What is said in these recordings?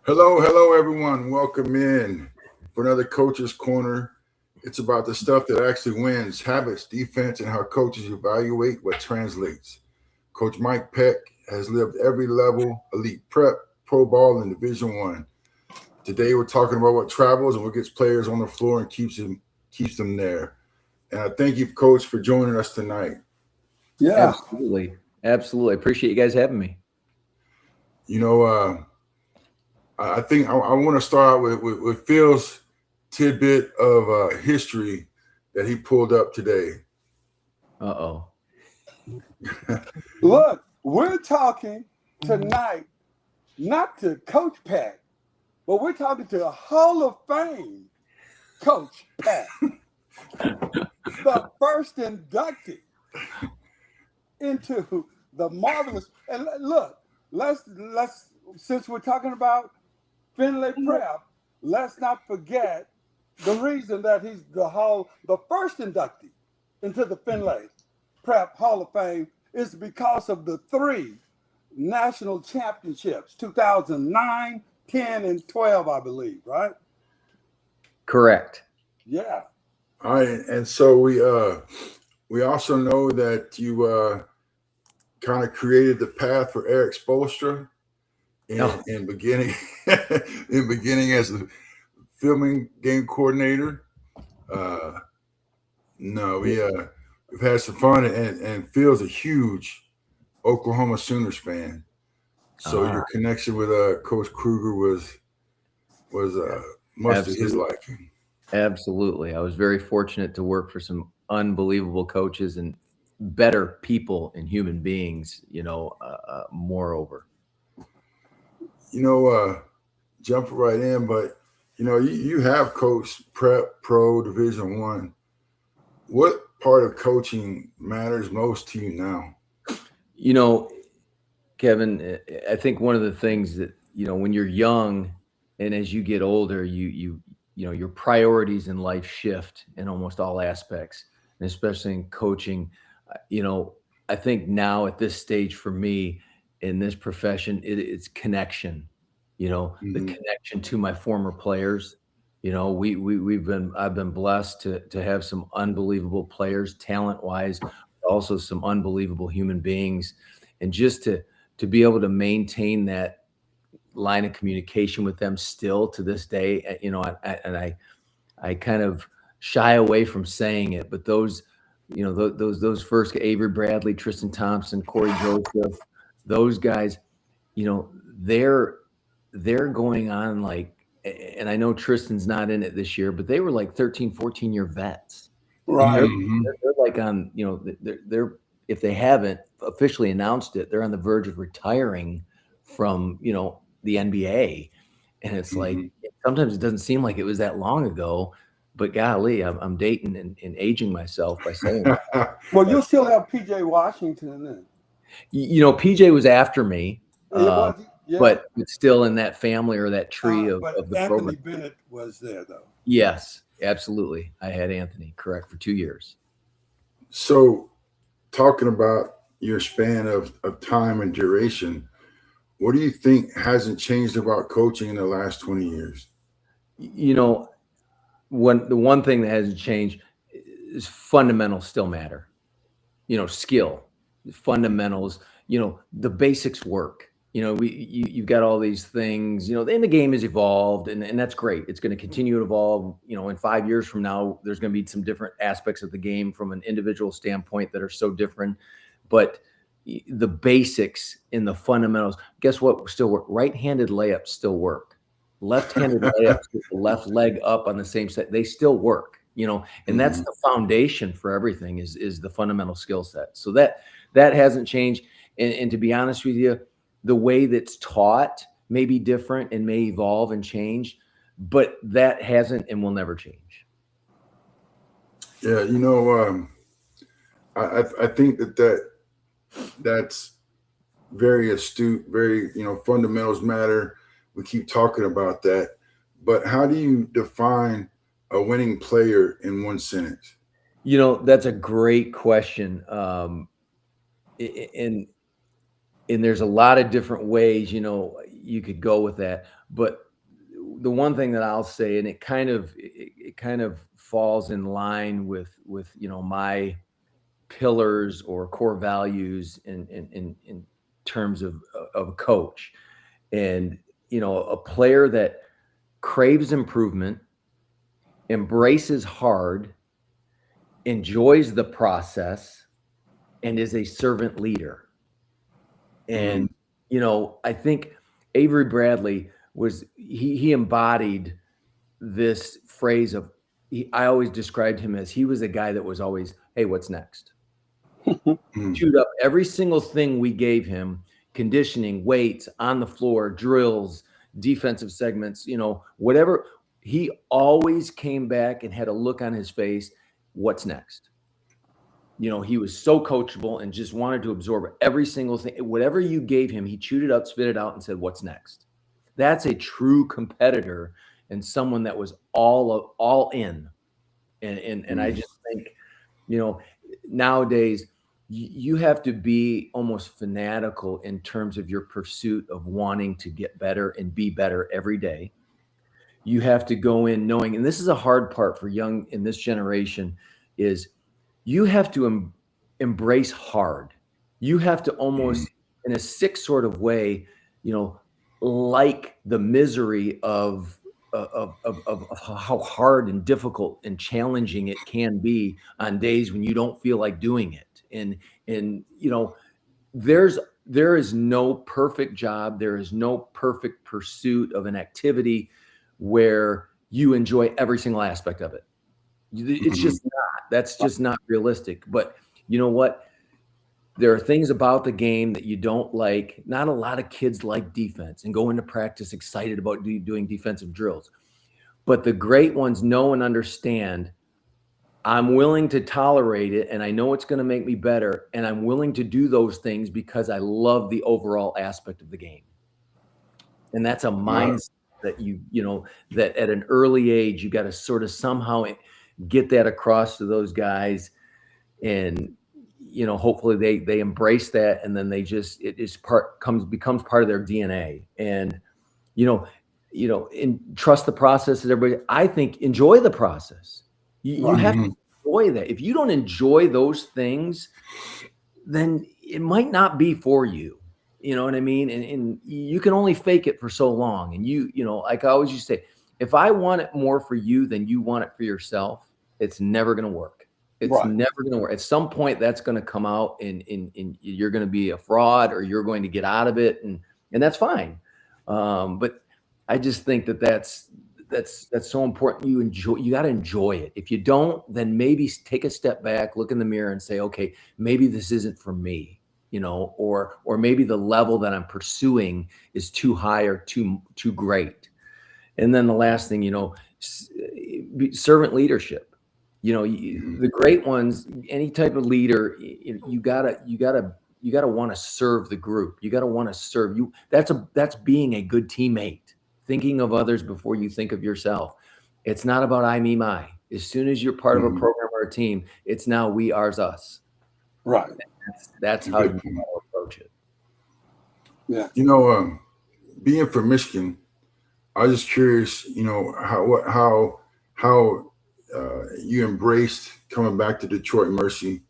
Hello, everyone. Welcome in for another Coach's Corner. It's about the stuff that actually wins, habits, defense, and how coaches evaluate what translates. Coach Mike Peck has lived every level, elite prep, pro ball, and Division One. Today, we're talking about what travels and what gets players on the floor and keeps them there. And I thank you, Coach, for joining us tonight. Yeah. Absolutely. Absolutely. I appreciate you guys having me. You know, I think I want to start out with Phil's tidbit of history that he pulled up today. Uh-oh. Look, we're talking tonight not to Coach Peck, but we're talking to a Hall of Fame Coach Peck, the first inductee into the marvelous. And look, let's since we're talking about Finlay Prep, let's not forget the reason that he's the first inductee into the Finlay Prep Hall of Fame is because of the three national championships, 2009, 10, and 12, I believe, right? Correct. Yeah. All right, and so we also know that you kind of created the path for Eric Spoelstra in beginning in beginning as a filming game coordinator. Uh, no, we've had some fun, and Phil's a huge Oklahoma Sooners fan. So your connection with Coach Kruger was much to his Absolutely. liking. Absolutely. I was very fortunate to work for some unbelievable coaches and better people and human beings, moreover. Jump right in, but you have coached prep, pro, Division One. What part of coaching matters most to you now? You know, Kevin, I think one of the things that, when you're young and as you get older, your priorities in life shift in almost all aspects, and especially in coaching. You know, I think now at this stage for me in this profession, it's connection. The Mm-hmm. connection to my former players. I've been blessed to have some unbelievable players, talent wise, also some unbelievable human beings, and just to be able to maintain that line of communication with them still to this day. I kind of shy away from saying it, but those first Avery Bradley, Tristan Thompson, Corey Joseph, those guys, you know, they're they're going on like, and I know Tristan's not in it this year, but they were like 13, 14-year vets. They're, Right. Mm-hmm. they're like on, they're if they haven't officially announced it, they're on the verge of retiring from, the NBA. And it's like Mm-hmm. sometimes it doesn't seem like it was that long ago, but golly, I'm dating and aging myself by saying that. Well, But you'll still have PJ Washington then. PJ was after me, It was, yeah. but it's still in that family or that tree But of the Anthony program. Bennett was there, though. Yes, absolutely. I had Anthony, correct, for 2 years. So, talking about your span of time and duration, what do you think hasn't changed about coaching in the last 20 years? You know, the one thing that hasn't changed is fundamentals still matter. Skill, fundamentals, the basics work. You've got all these things, and the game has evolved, and that's great. It's going to continue to evolve. In 5 years from now, there's going to be some different aspects of the game from an individual standpoint that are so different. But the basics in the fundamentals, guess what? Still work. Right-handed layups still work. Left-handed layups with the left leg up on the same set, they still work. And that's Mm-hmm. the foundation for everything is the fundamental skill set. So that hasn't changed. And to be honest with you, the way that's taught may be different and may evolve and change, but that hasn't and will never change. Yeah, I think that's very astute. Very, fundamentals matter. We keep talking about that, but how do you define a winning player in one sentence? That's a great question. And there's a lot of different ways. you could go with that. But the one thing that I'll say, and it kind of falls in line with my pillars or core values in terms of a coach, and a player that craves improvement, embraces hard, enjoys the process, and is a servant leader. And I think Avery Bradley he embodied this phrase of, I always described him as, he was a guy that was always, hey, what's next? Chewed up every single thing we gave him: conditioning, weights, on the floor, drills, defensive segments, whatever. He always came back and had a look on his face, what's next? He was so coachable and just wanted to absorb every single thing. Whatever you gave him, he chewed it up, spit it out, and said, what's next? That's a true competitor and someone that was all in. And I just think, nowadays you have to be almost fanatical in terms of your pursuit of wanting to get better and be better every day. You have to go in knowing, and this is a hard part for young in this generation, is you have to embrace hard. You have to almost, in a sick sort of way, like the misery of how hard and difficult and challenging it can be on days when you don't feel like doing it. And there is no perfect job. There is no perfect pursuit of an activity where you enjoy every single aspect of it. It's just not. That's just not realistic. But you know what? There are things about the game that you don't like. Not a lot of kids like defense and go into practice excited about doing defensive drills. But the great ones know and understand, I'm willing to tolerate it, and I know it's going to make me better, and I'm willing to do those things because I love the overall aspect of the game. And that's a mindset that that at an early age, you got to sort of somehow get that across to those guys. And hopefully they embrace that, and then becomes part of their DNA. And and trust the process. As everybody, I think, enjoy the process. You have to enjoy that. If you don't enjoy those things, then it might not be for you. You know what I mean? And you can only fake it for so long. And like I always used to say, if I want it more for you than you want it for yourself, it's never going to work. It's never going to work. At some point, that's going to come out, and you're going to be a fraud, or you're going to get out of it, and that's fine. But I just think that's so important. You got to enjoy it. If you don't, then maybe take a step back, look in the mirror, and say, okay, maybe this isn't for me, or maybe the level that I'm pursuing is too high or too great. And then the last thing, servant leadership. The great ones, any type of leader, you gotta want to serve the group. You gotta want to serve you. That's being a good teammate, thinking of others before you think of yourself. It's not about I, me, my. As soon as you're part of a program or a team, it's now we, ours, us. Right. That's how you approach it. Yeah. Being from Michigan, I was just curious, how you embraced coming back to Detroit Mercy,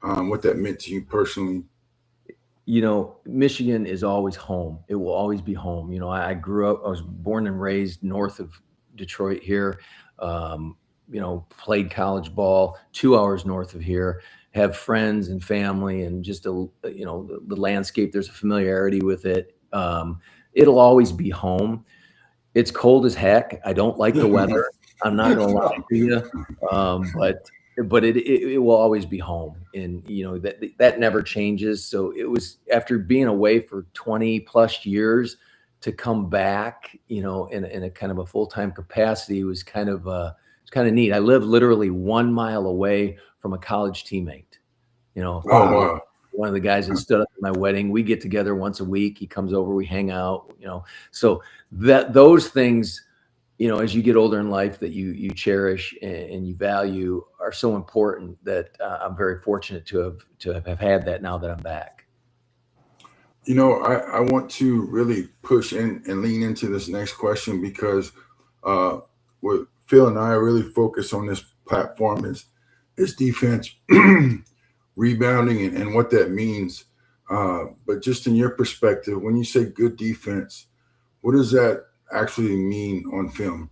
what that meant to you personally. Michigan is always home. It will always be home. I was born and raised north of Detroit here, played college ball 2 hours north of here, have friends and family, and just, the landscape, there's a familiarity with it. It'll always be home. It's cold as heck. I don't like the weather. I'm not going to lie to you. But it will always be home. And, that never changes. So it was, after being away for 20 plus years, to come back, in a kind of a full-time capacity was kind of neat. I live literally 1 mile away from a college teammate, one of the guys that stood up at my wedding. We get together once a week. He comes over, we hang out, so those things, as you get older in life, that you cherish and you value, are so important that I'm very fortunate to have had that now that I'm back. I want to really push in and lean into this next question because what Phil and I really focus on this platform is defense, rebounding, and what that means. But just in your perspective, when you say good defense, what does that actually mean on film?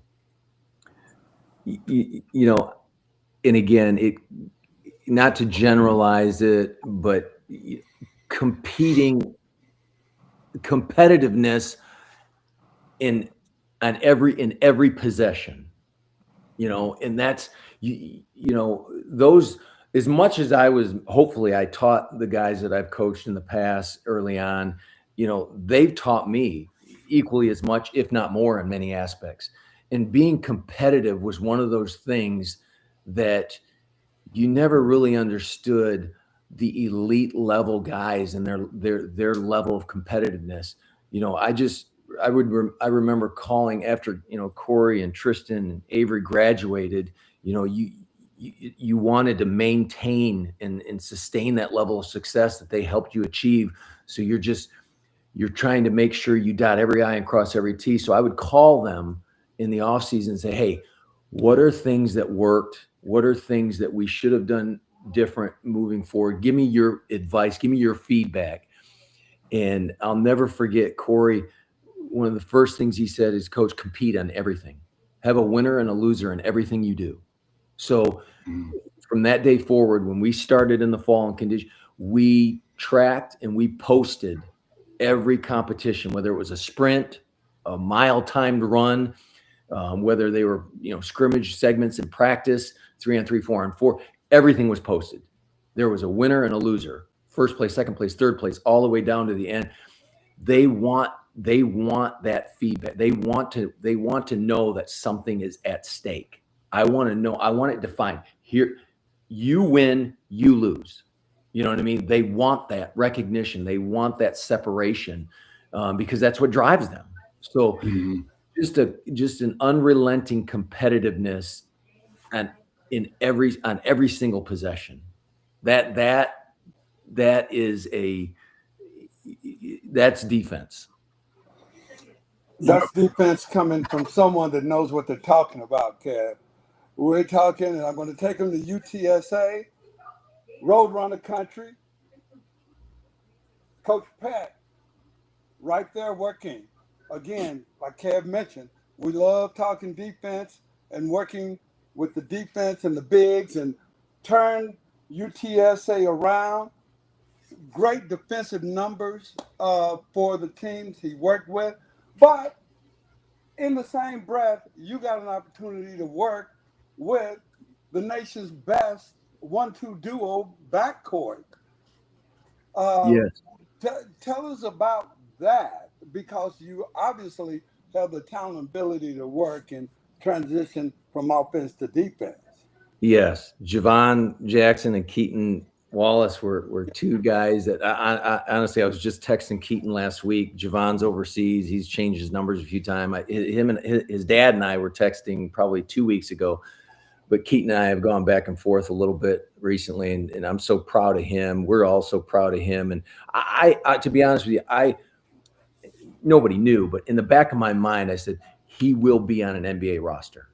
And again, not to generalize it, but competitiveness in every possession, and that's those, as much as hopefully I taught the guys that I've coached in the past early on, they've taught me equally as much, if not more, in many aspects. And being competitive was one of those things that you never really understood the elite level guys and their level of competitiveness. I remember calling after, Corey and Tristan and Avery graduated, you wanted to maintain and sustain that level of success that they helped you achieve. So you're trying to make sure you dot every I and cross every T. So I would call them in the off season and say, hey, what are things that worked? What are things that we should have done different moving forward? Give me your advice. Give me your feedback. And I'll never forget Corey. One of the first things he said is, Coach, compete on everything. Have a winner and a loser in everything you do. So from that day forward, when we started in the fall and condition, we tracked and we posted every competition, whether it was a sprint, a mile timed run, whether they were, scrimmage segments in practice, 3-on-3, 4-on-4, everything was posted. There was a winner and a loser, first place, second place, third place, all the way down to the end. They want that feedback. They want to know that something is at stake. I want to know. I want it defined. Here, you win, you lose. You know what I mean? They want that recognition. They want that separation because that's what drives them. So just an unrelenting competitiveness on every single possession. That's defense. That's defense coming from someone that knows what they're talking about, Kev. We're talking, and I'm going to take them to UTSA, Roadrunner Country. Coach Peck, right there working. Again, like Kev mentioned, we love talking defense and working with the defense and the bigs and turn UTSA around. Great defensive numbers for the teams he worked with. But in the same breath, you got an opportunity to work with the nation's best 1-2 duo backcourt. Yes. Tell us about that, because you obviously have the talent and ability to work and transition from offense to defense. Yes. Javon Jackson and Keaton Wallace were two guys that I honestly, I was just texting Keaton last week. Javon's overseas. He's changed his numbers a few times. Him and his dad and I were texting probably 2 weeks ago, but Keaton and I have gone back and forth a little bit recently, and I'm so proud of him. We're all so proud of him. And I to be honest with you, nobody knew, but in the back of my mind, I said, he will be on an NBA roster.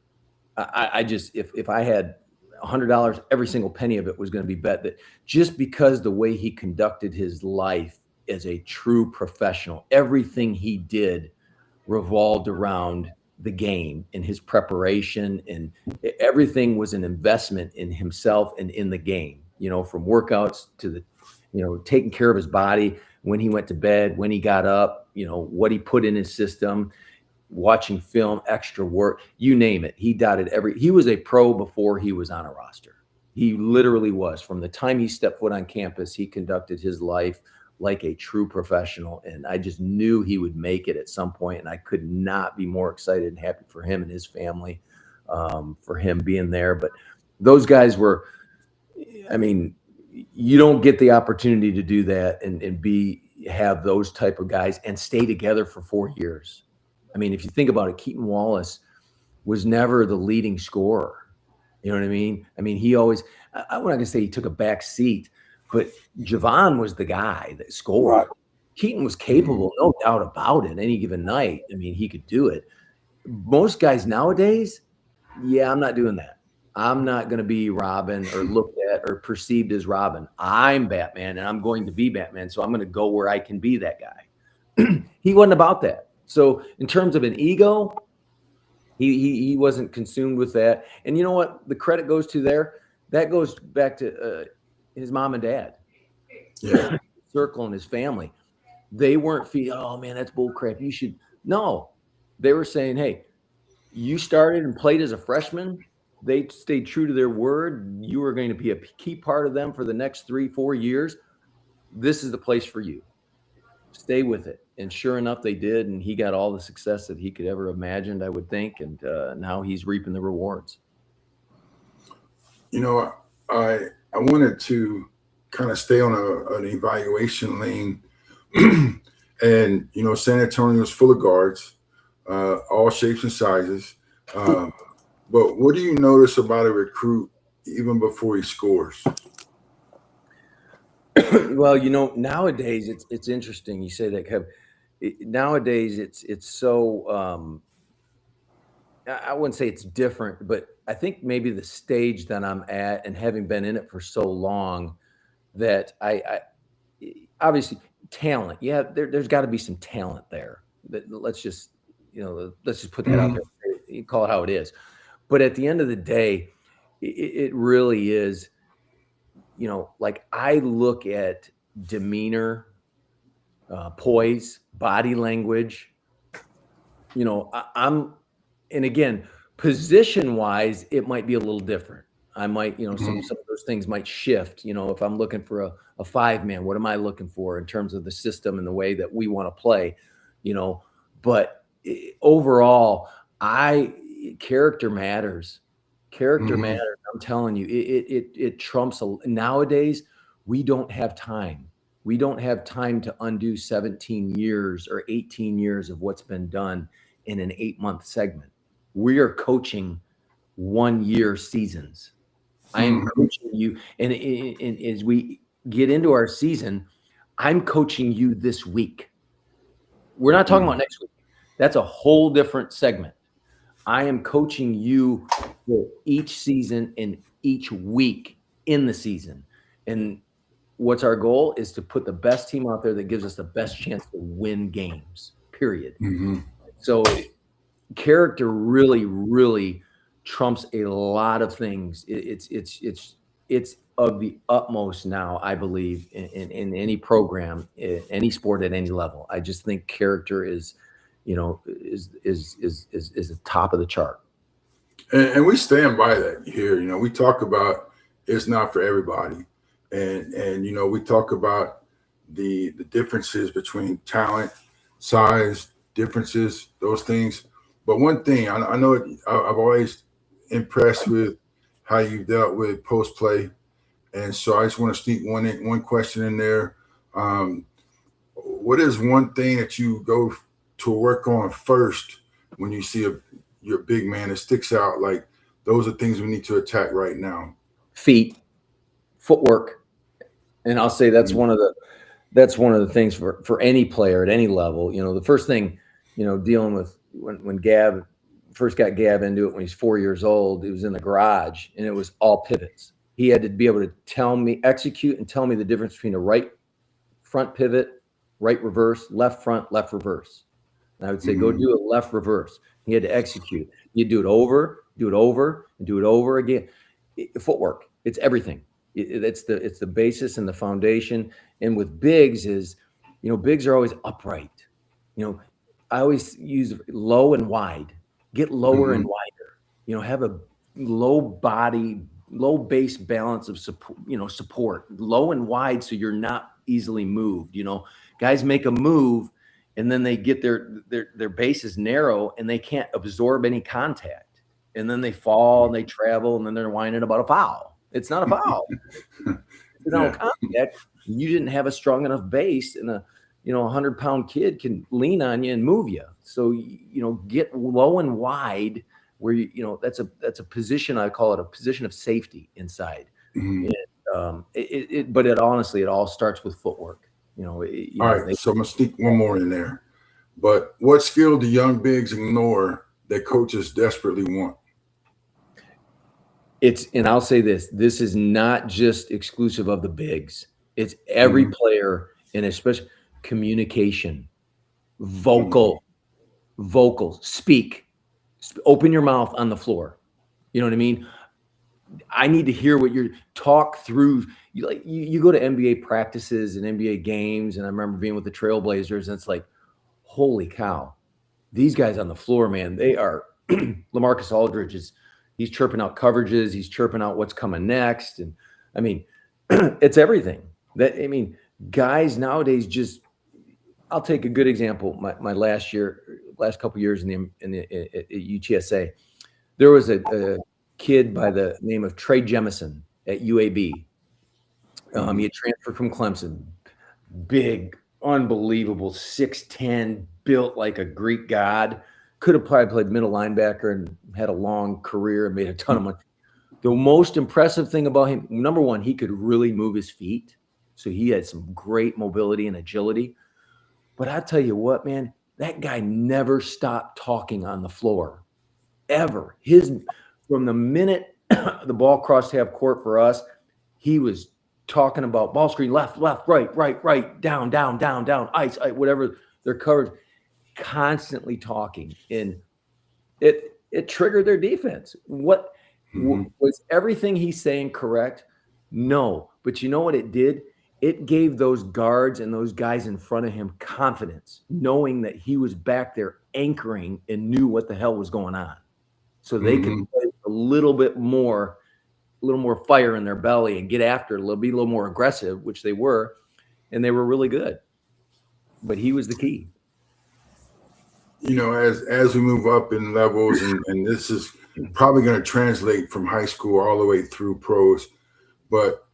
I just, if I had $100, every single penny of it was going to be bet that just because the way he conducted his life as a true professional, everything he did revolved around the game and his preparation, and everything was an investment in himself and in the game, from workouts to the, taking care of his body, when he went to bed, when he got up, what he put in his system, watching film, extra work, you name it. He was a pro before he was on a roster. He literally was. From the time he stepped foot on campus, he conducted his life like a true professional. And I just knew he would make it at some point. And I could not be more excited and happy for him and his family, for him being there. But those guys were, you don't get the opportunity to do that and have those type of guys and stay together for 4 years. If you think about it, Keaton Wallace was never the leading scorer. You know what I mean? He always, I'm not going to say he took a back seat, but Javon was the guy that scored. Right. Keaton was capable, no doubt about it. Any given night, I mean, he could do it. Most guys nowadays, yeah, I'm not doing that. I'm not going to be Robin or looked at or perceived as Robin. I'm Batman, and I'm going to be Batman. So I'm going to go where I can be that guy. He wasn't about that. So in terms of an ego, he wasn't consumed with that. And you know what? The credit goes to there. That goes back to his mom and dad, circle and his family. They weren't feeling, oh man, that's bull crap. You should. No, they were saying, hey, you started and played as a freshman. They stayed true to their word. You are going to be a key part of them for the next 3-4 years. This is the place for you. Stay with it. And sure enough, they did. And he got all the success that he could ever imagined, I would think. And now he's reaping the rewards. You know, I wanted to kind of stay on an evaluation lane. And, you know, San Antonio is full of guards, all shapes and sizes. But what do you notice about a recruit even before he scores? Well, you know, nowadays it's interesting. You say that, Kev. Nowadays it's so I wouldn't say it's different, but I think maybe the stage that I'm at and having been in it for so long that I obviously talent. Yeah, there's got to be some talent there. But let's just put that out there. You call it how it is. But at the end of the day, it really is, you know, like I look at demeanor, poise, body language. You know, and again, position wise, it might be a little different. I might, you know, some of those things might shift. You know, if I'm looking for a 5-man, what am I looking for in terms of the system and the way that we want to play? You know, but overall, character matters. Character matters. I'm telling you, it trumps. Nowadays, we don't have time. We don't have time to undo 17 years or 18 years of what's been done in an 8-month segment. We are coaching 1-year seasons. I am coaching you. And as we get into our season, I'm coaching you this week. We're not talking about next week. That's a whole different segment. I am coaching you for each season and each week in the season. And what's our goal is to put the best team out there that gives us the best chance to win games, period. So character really, really trumps a lot of things. It's of the utmost now, I believe, in any program, in any sport at any level. I just think character is, you know, is the top of the chart. And we stand by that here. You know, we talk about it's not for everybody. And you know, we talk about the differences between talent, size, differences, those things. But one thing I know I've always impressed with how you dealt with post play, and so I just want to sneak one question in there. What is one thing that you go to work on first when you see your big man that sticks out? Like those are things we need to attack right now. Feet, footwork, and I'll say that's one of the things for any player at any level. You know, the first thing, you know, dealing with when Gav first got Gav into it when he's 4 years old, he was in the garage and it was all pivots. He had to be able to execute and tell me the difference between a right front pivot, right reverse, left front, left reverse. And I would say, go do a left reverse. He had to execute. You do it over, and do it over again. Footwork, it's everything. It's the basis and the foundation. And with bigs is, you know, bigs are always upright. You know, I always use low and wide. Get lower and wider. You know, have a low base balance of support, low and wide, so you're not easily moved. You know, guys make a move and then they get their base is narrow and they can't absorb any contact, and then they fall and they travel and then they're whining about a foul. It's not a foul. Without contact, you didn't have a strong enough base, and a 100-pound kid can lean on you and move you. So, you know, get low and wide where that's a position, I call it a position of safety inside. And, but honestly, it all starts with footwork. All right, so I'm gonna sneak one more in there. But what skill do young bigs ignore that coaches desperately want? And I'll say this is not just exclusive of the bigs. It's every player, and especially communication, vocals, speak, open your mouth on the floor. You know what I mean? I need to hear what you're talk through. You go to NBA practices and NBA games, and I remember being with the Trailblazers, and it's like, holy cow, these guys on the floor, man, they are. LaMarcus Aldridge he's chirping out coverages, he's chirping out what's coming next, and I mean, it's everything. Guys nowadays just. I'll take a good example. My last couple years in the UTSA, there was a kid by the name of Trey Jemison at UAB. He had transferred from Clemson. Big, unbelievable, 6'10", built like a Greek god. Could have probably played middle linebacker and had a long career and made a ton of money. The most impressive thing about him, number one, he could really move his feet. So he had some great mobility and agility. But I tell you what, man, that guy never stopped talking on the floor, ever. From the minute the ball crossed half court for us, he was talking about ball screen, left, right, down, ice, whatever their coverage, constantly talking. And it triggered their defense. Was everything he's saying correct? No. But you know what it did? It gave those guards and those guys in front of him confidence, knowing that he was back there anchoring and knew what the hell was going on. So they could play a little more fire in their belly and get after it, be a little more aggressive, which they were, and they were really good. But he was the key. As we move up in levels, and this is probably going to translate from high school all the way through pros, but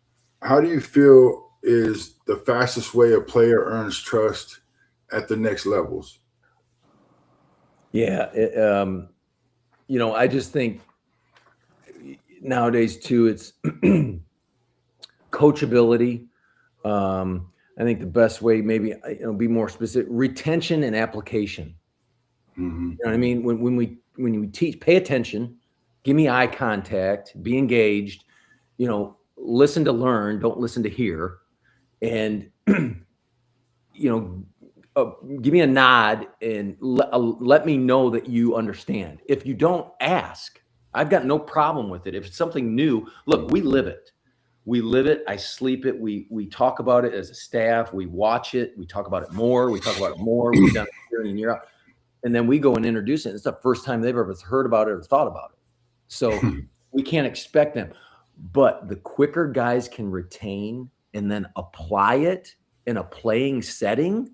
how do you feel is the fastest way a player earns trust at the next levels? Yeah. I just think nowadays too, it's coachability. I think the best way, maybe, be more specific, retention and application. You know what I mean? When we teach, pay attention, give me eye contact, be engaged, listen to learn, don't listen to hear. And, give me a nod and let me know that you understand. If you don't ask, I've got no problem with it. If it's something new, look, we live it. I sleep it. We talk about it as a staff. We watch it. We talk about it more. We've done it year in and year out. And then we go and introduce it. It's the first time they've ever heard about it or thought about it. So we can't expect them. But the quicker guys can retain and then apply it in a playing setting,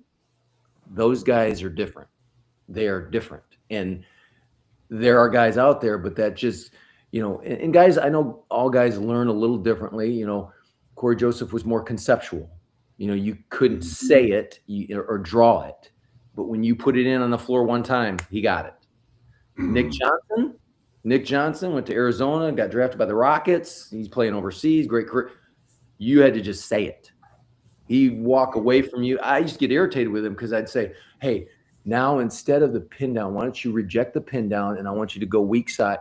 those guys are different. They are different. And there are guys out there, but that just, and guys, I know all guys learn a little differently. Corey Joseph was more conceptual. You couldn't say it or draw it. But when you put it in on the floor one time, he got it. Nick Johnson went to Arizona, got drafted by the Rockets. He's playing overseas, great career. You had to just say it. He'd walk away from you. I used to get irritated with him because I'd say, hey, now instead of the pin down, why don't you reject the pin down and I want you to go weak side.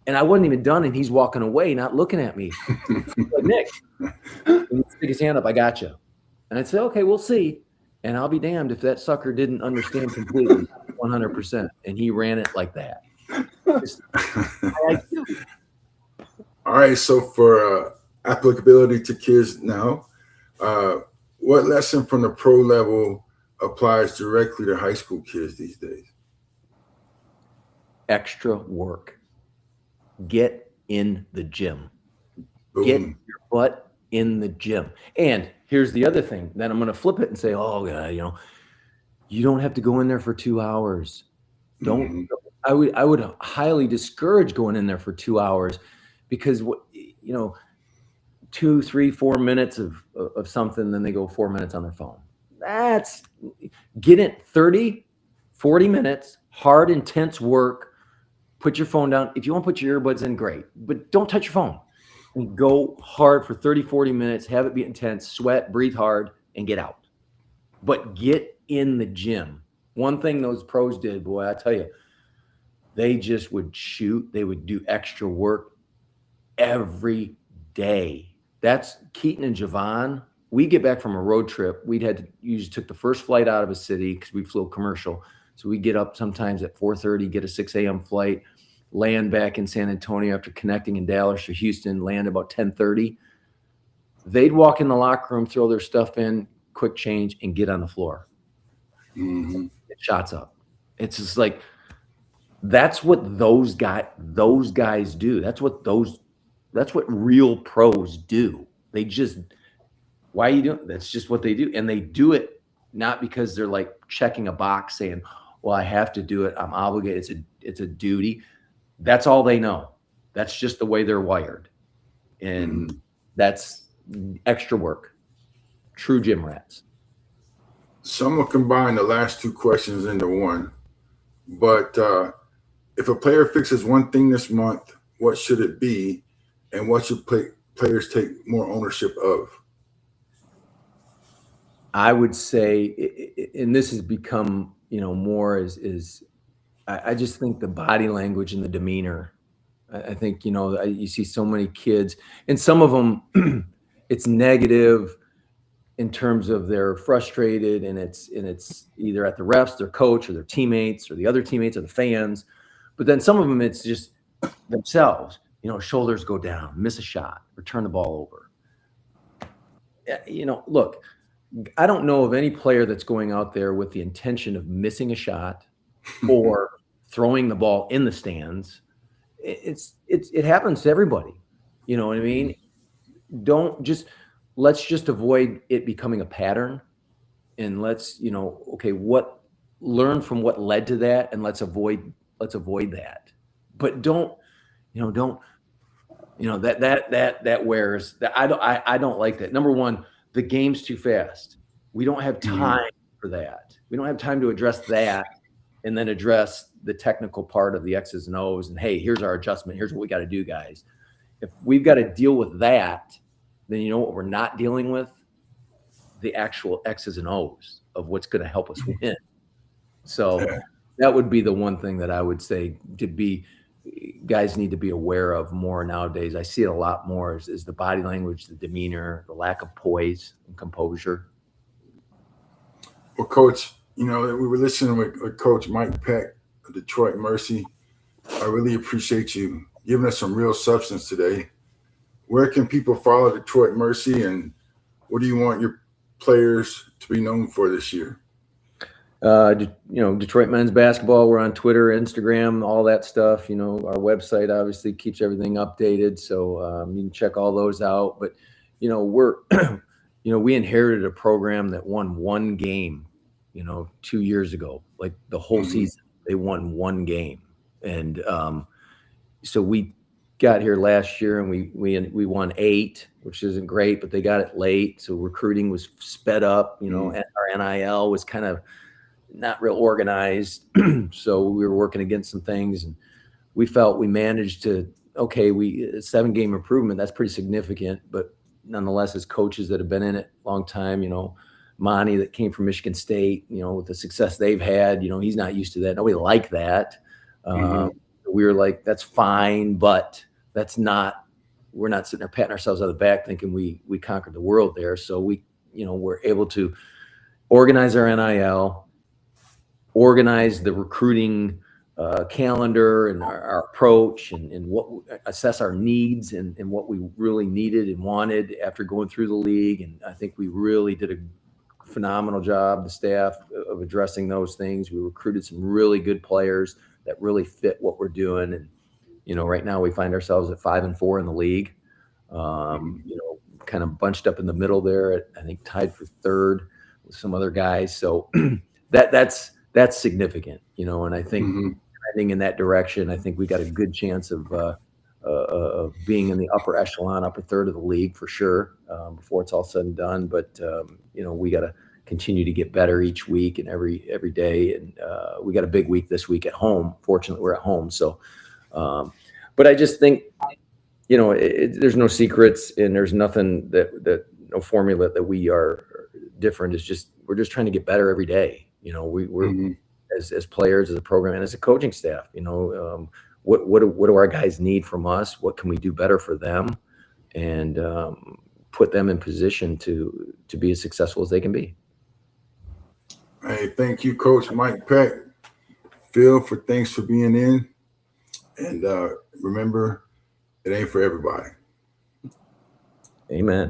And I wasn't even done, and he's walking away, not looking at me. Like, Nick, and he'd stick his hand up, I got you. And I'd say, okay, we'll see. And I'll be damned if that sucker didn't understand completely 100%. And he ran it like that. All right. So for applicability to kids now, what lesson from the pro level applies directly to high school kids these days? Extra work. Get in the gym. Boom. Get your butt in the gym. And here's the other thing. Then I'm going to flip it and say, oh, God, you don't have to go in there for 2 hours. I would highly discourage going in there for 2 hours because, 2, 3, 4 minutes of something, then they go 4 minutes on their phone. Get it 30, 40 minutes, hard, intense work. Put your phone down. If you want to put your earbuds in, great. But don't touch your phone. And go hard for 30, 40 minutes. Have it be intense. Sweat, breathe hard, and get out. but get in the gym. One thing those pros did, boy, I tell you, they just would shoot. They would do extra work every day. That's Keaton and Javon. We get back from a road trip. We'd had to usually took the first flight out of a city because we flew commercial. So we get up sometimes at 4:30, get a 6 a.m. flight, land back in San Antonio after connecting in Dallas or Houston, land about 10:30. They'd walk in the locker room, throw their stuff in, quick change, and get on the floor. Get shots up. It's just like that's what those guys do. That's what real pros do. They just, why are you doing? That's just what they do. And they do it not because they're like checking a box saying, well, I have to do it. I'm obligated. It's a duty. That's all they know. That's just the way they're wired. And that's extra work. True gym rats. Some will combine the last two questions into one. But if a player fixes one thing this month, what should it be? And what should players take more ownership of? I would say, and this has become, more is I just think the body language and the demeanor. I think, you see so many kids, and some of them, it's negative in terms of they're frustrated, and it's either at the refs, their coach, or their teammates, or the other teammates, or the fans. But then some of them, it's just themselves. Shoulders go down, miss a shot, or turn the ball over. Look, I don't know of any player that's going out there with the intention of missing a shot or throwing the ball in the stands. It happens to everybody. You know what I mean? Let's just avoid it becoming a pattern, and let's, learn from what led to that, and let's avoid that. But don't that wears that. I don't like that. Number one, the game's too fast. We don't have time for that. We don't have time to address that and then address the technical part of the X's and O's. And hey, here's our adjustment. Here's what we got to do, guys. If we've got to deal with that, then you know what we're not dealing with? The actual X's and O's of what's going to help us win. So that would be the one thing that I would say guys need to be aware of more nowadays. I see it a lot more is the body language, the demeanor, the lack of poise and composure. Well, Coach, we were listening with Coach Mike Peck of Detroit Mercy. I really appreciate you giving us some real substance today. Where can people follow Detroit Mercy, and what do you want your players to be known for this year? Detroit men's basketball. We're on Twitter, Instagram, all that stuff. Our website obviously keeps everything updated, so you can check all those out. But we're, we inherited a program that won one game, 2 years ago. Like the whole season, they won one game, and so we got here last year and we won 8, which isn't great, but they got it late, so recruiting was sped up. And our NIL was kind of not real organized. So we were working against some things, and we felt we managed to, a 7-game improvement. That's pretty significant, but nonetheless, as coaches that have been in it a long time, Monty that came from Michigan State, with the success they've had, he's not used to that. Nobody liked that. We were like, that's fine, but we're not sitting there patting ourselves on the back thinking we conquered the world there. So we're able to organize our NIL, organize the recruiting calendar and our approach, and assess our needs and what we really needed and wanted after going through the league. And I think we really did a phenomenal job, the staff, of addressing those things. We recruited some really good players that really fit what we're doing. And, right now we find ourselves at 5-4 in the league, kind of bunched up in the middle there, I think tied for 3rd with some other guys. So that's significant, and I think heading in that direction, I think we got a good chance of being in the upper echelon, upper 3rd of the league for sure, before it's all said and done. But we got to continue to get better each week and every day. And we got a big week this week at home. Fortunately, we're at home. So, but I just think, there's no secrets, and there's nothing no formula that different is just we're just trying to get better every day. You know, we're Mhm. as players, as a program, and as a coaching staff. You know, what do our guys need from us? What can we do better for them? And put them in position to be as successful as they can be. Hey, thank you, Coach Mike Peck. Phil, thanks for being in. And remember, it ain't for everybody. Amen.